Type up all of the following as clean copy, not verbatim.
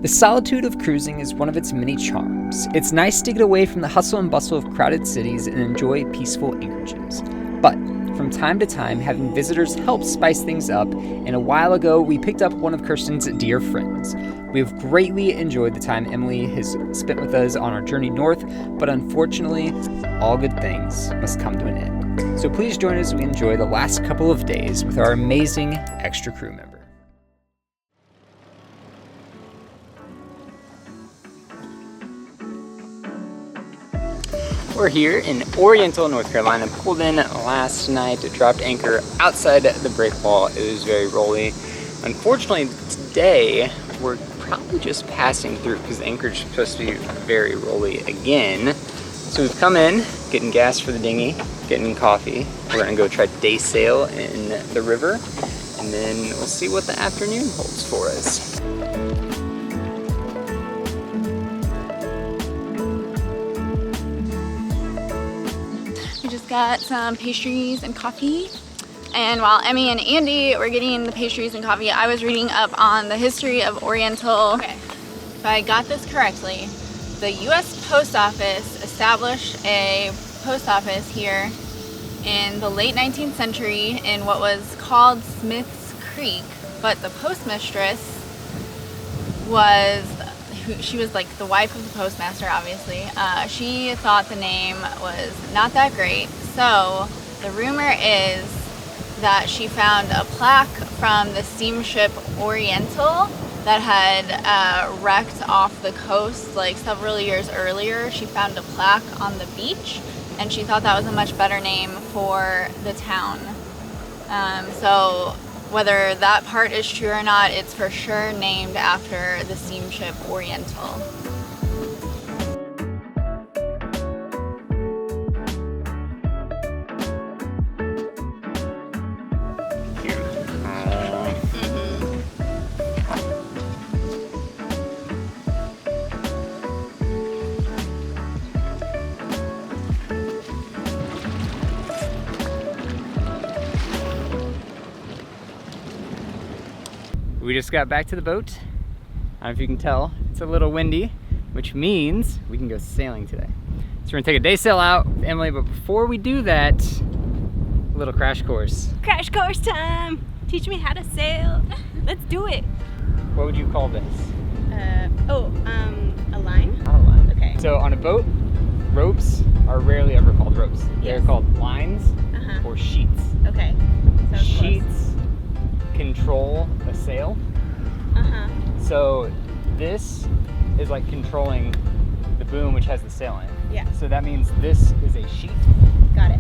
The solitude of cruising is one of its many charms. It's nice to get away from the hustle and bustle of crowded cities and enjoy peaceful anchorages. But from time to time, having visitors helps spice things up, and a while ago, we picked up one of Kirstin's dear friends. We have greatly enjoyed the time Emily has spent with us on our journey north, but unfortunately, all good things must come to an end. So please join us as we enjoy the last couple of days with our amazing extra crew member. We're here in Oriental, North Carolina. Pulled in last night, dropped anchor outside the break wall. It was very rolly. Unfortunately, today we're probably just passing through because the anchorage is supposed to be very rolly again. So we've come in, getting gas for the dinghy, getting coffee. We're gonna go try day sail in the river, and then we'll see what the afternoon holds for us. Got some pastries and coffee, and while Emmy and Andy were getting the pastries and coffee, I was reading up on the history of Oriental. Okay, if I got this correctly, the U.S. Post Office established a post office here in the late 19th century in what was called Smith's Creek, but the postmistress was she was like the wife of the postmaster, obviously. She thought the name was not that great, so the rumor is that she found a plaque from the steamship Oriental that had wrecked off the coast like several years earlier. She found a plaque on the beach, and she thought that was a much better name for the town. So whether that part is true or not, it's for sure named after the steamship Oriental. We just got back to the boat. I don't know if you can tell, it's a little windy, which means we can go sailing today. So we're gonna take a day sail out with Emily, but before we do that, a little crash course. Crash course time! Teach me how to sail. Let's do it. What would you call this? A line? Not a line. Okay. So on a boat, ropes are rarely ever called ropes. They're called lines or sheets. Okay. Sheets control a sail. So this is like controlling the boom, which has the sail in it. Yeah. So that means this is a sheet. Got it.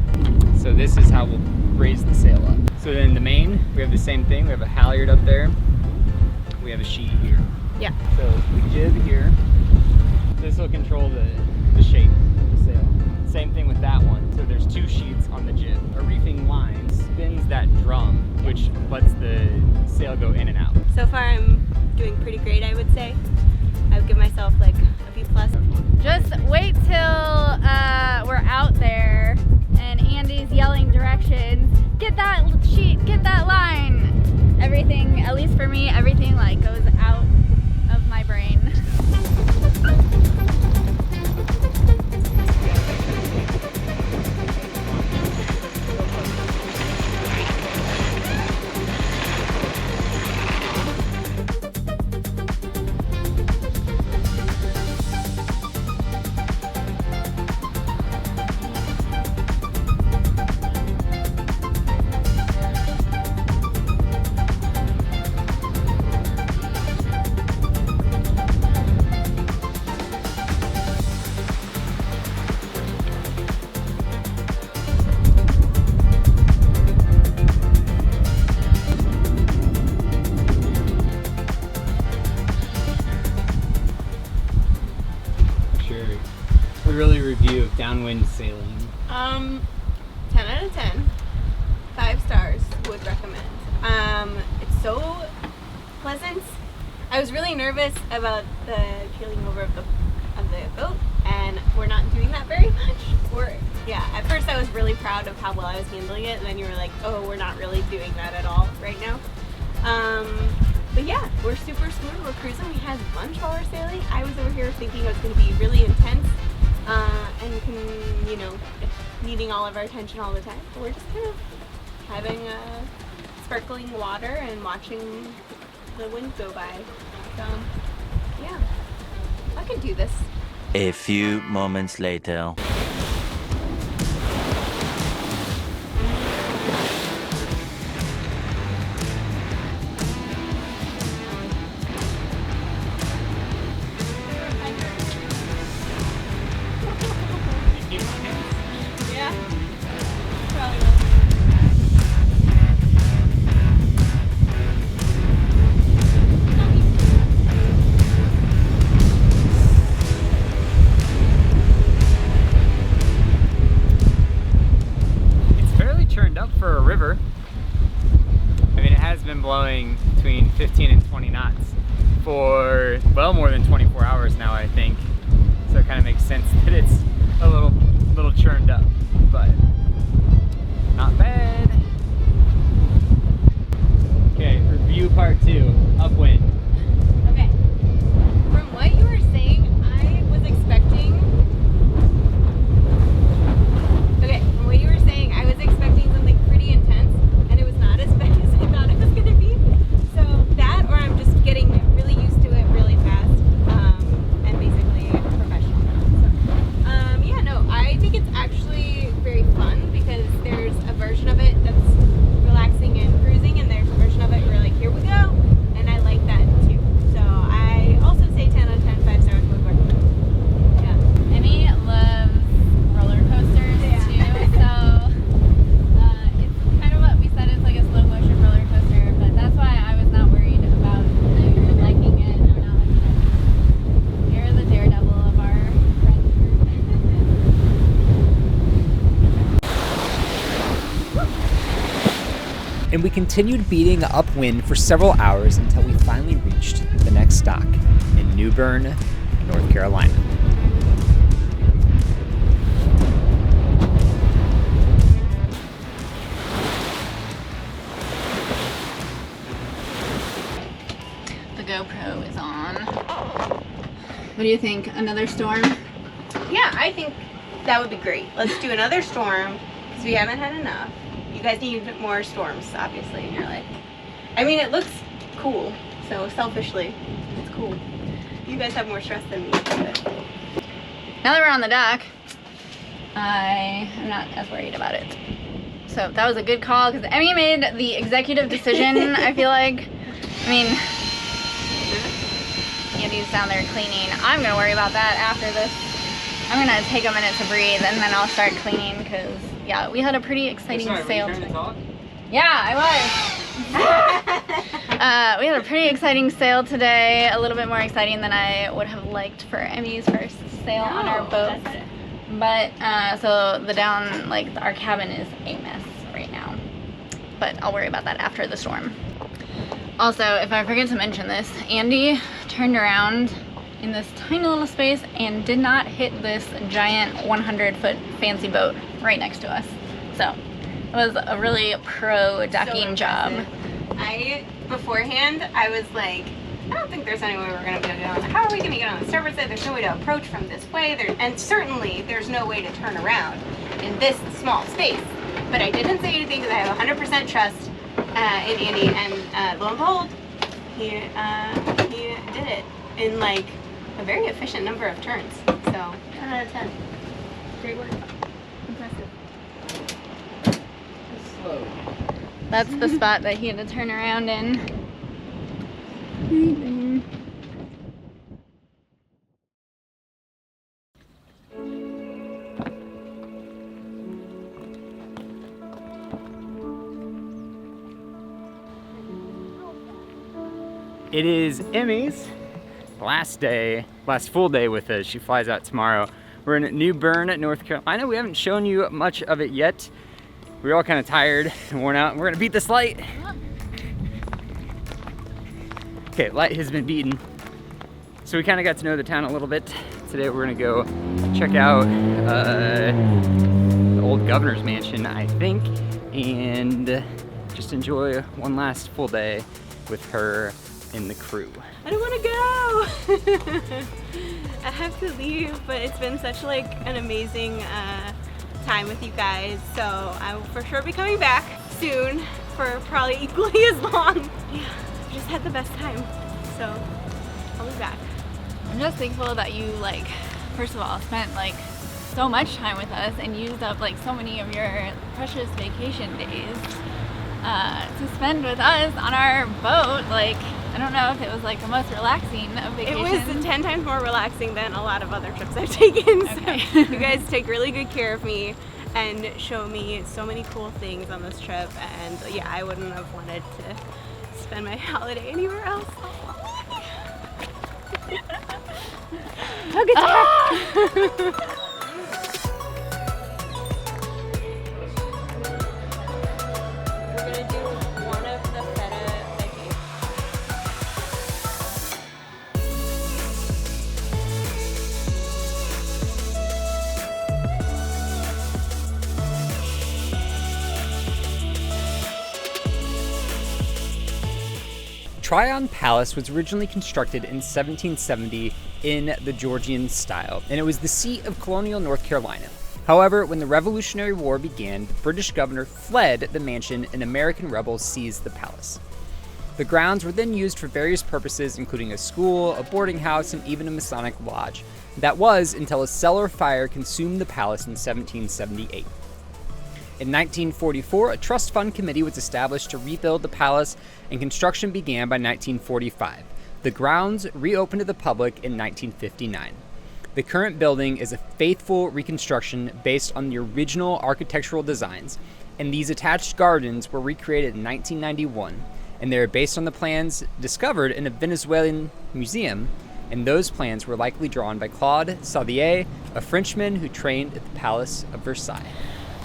So this is how we'll raise the sail up. So then the main, we have the same thing. We have a halyard up there. We have a sheet here. Yeah. So we jib here. This will control the shape of the sail. Same thing with that one. So there's two sheets on the jib. A reefing line spins that drum, which lets the sail go in and out. So far I'm doing pretty great, I would say. I would give myself like a B+. Just wait till we're out there and Andy's yelling directions. Get that sheet, get that line. Everything, at least for me, everything like goes out of my brain. Really review of downwind sailing. 10 out of 10. 5 stars, would recommend. It's so pleasant. I was really nervous about the keeling over of the boat, and we're not doing that very much. At first I was really proud of how well I was handling it, and then you were like, oh, we're not really doing that at all right now. But yeah, we're super smooth. We're cruising. We had lunch while we're sailing. I was over here thinking it was going to be really intense and needing all of our attention all the time. But we're just kind of having sparkling water and watching the wind go by. So, yeah, I could do this. A few moments later. Yeah, probably will. It's fairly churned up for a river. I mean, it has been blowing between 15 and 20 knots for well more than 24 hours now, I think. So it kind of makes sense that it's a little churned up, but not bad. Okay, review part 2, upwind. Okay. From what you were saying, I was expecting. Okay, from what you were saying, I was expecting something pretty intense, and it was not as bad as I thought it was going to be. So that, or I'm just getting really used to it really fast, and basically professional now. So, yeah, no, I think it's actually very fun because there's a version of it that's relaxing and cruising, and there's a version of it where you're like, here we go, and I like that too. So I also say 10 out of 10, 5 stars would recommend. Yeah. Emmy loves roller coasters too, so it's kind of what we said. It's like a slow motion roller coaster, but that's why I was not worried about liking it or not liking it. You're the daredevil of our friend group. And we continued beating upwind for several hours until we finally reached the next dock in New Bern, North Carolina. The GoPro is on. What do you think? Another storm? Yeah, I think that would be great. Let's do another storm because we haven't had enough. You guys need more storms, obviously, in your life. I mean, it looks cool, so selfishly, it's cool. You guys have more stress than me. But Now that we're on the dock, I am not as worried about it. So that was a good call because Emmy made the executive decision, I feel like. I mean, Andy's down there cleaning. I'm gonna worry about that after this. I'm gonna take a minute to breathe and then I'll start cleaning because, yeah, we had a pretty exciting sail today. Yeah, I was. We had a pretty exciting sail today, a little bit more exciting than I would have liked for Emmy's first sail on our boat. But, so the down, like, our cabin is a mess right now. But I'll worry about that after the storm. Also, if I forget to mention this, Andy turned around in this tiny little space and did not hit this giant 100-foot fancy boat right next to us. So it was a really pro docking job. Beforehand, I was like, I don't think there's any way we're going to be able to get on. How are we going to get on the starboard side? There's no way to approach from this way. And certainly there's no way to turn around in this small space. But I didn't say anything because I have 100% trust in Andy. And lo and behold, he did it in like a very efficient number of turns. So 10 out of 10. Great work. Impressive. Slow. That's the spot that he had to turn around in. It is Emmy's last full day with us. She flies out tomorrow. We're in New Bern, North Carolina. We haven't shown you much of it yet. We're all kind of tired and worn out. We're gonna beat this light. Okay, light has been beaten. So we kind of got to know the town a little bit. Today we're gonna go check out the old governor's mansion, I think, and just enjoy one last full day with her in the crew. I don't want to go. I have to leave, but it's been such like an amazing time with you guys. So I will for sure be coming back soon for probably equally as long. Yeah, I just had the best time. So I'll be back. I'm just thankful that you like, first of all, spent like so much time with us and used up like so many of your precious vacation days to spend with us on our boat. Like, I don't know if it was like the most relaxing of vacations. It was 10 times more relaxing than a lot of other trips I've taken. Okay. So you guys take really good care of me and show me so many cool things on this trip. And yeah, I wouldn't have wanted to spend my holiday anywhere else. How good to We're gonna do one of the feta veggies. Tryon Palace was originally constructed in 1770 in the Georgian style, and it was the seat of colonial North Carolina. However, when the Revolutionary War began, the British governor fled the mansion and American rebels seized the palace. The grounds were then used for various purposes, including a school, a boarding house, and even a Masonic lodge. That was until a cellar fire consumed the palace in 1778. In 1944, a trust fund committee was established to rebuild the palace, and construction began by 1945. The grounds reopened to the public in 1959. The current building is a faithful reconstruction based on the original architectural designs, and these attached gardens were recreated in 1991, and they are based on the plans discovered in a Venezuelan museum, and those plans were likely drawn by Claude Sauvier, a Frenchman who trained at the Palace of Versailles.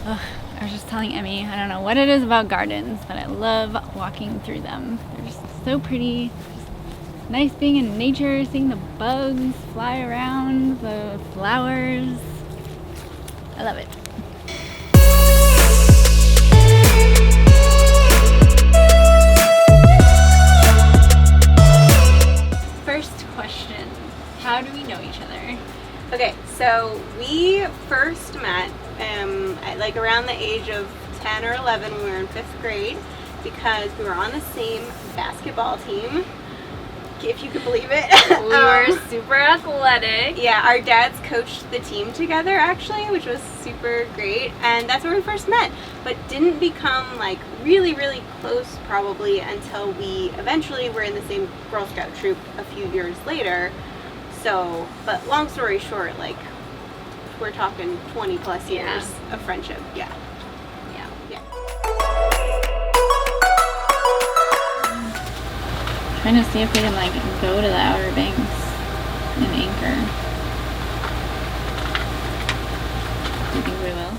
Ugh, I was just telling Emmy, I don't know what it is about gardens, but I love walking through them. They're just so pretty. Just nice being in nature, seeing the bugs fly around, the flowers. I love it. First question, how do we know each other? Okay, so we first met at like around the age of 10 or 11 when we were in 5th grade because we were on the same basketball team, if you could believe it. We were super athletic. Yeah, our dads coached the team together actually, which was super great, and that's where we first met, but didn't become like really, really close probably until we eventually were in the same Girl Scout troop a few years later. So, but long story short, like, we're talking 20 plus years of friendship. Yeah. Trying to see if we can like go to the Outer Banks and anchor. Do you think we will?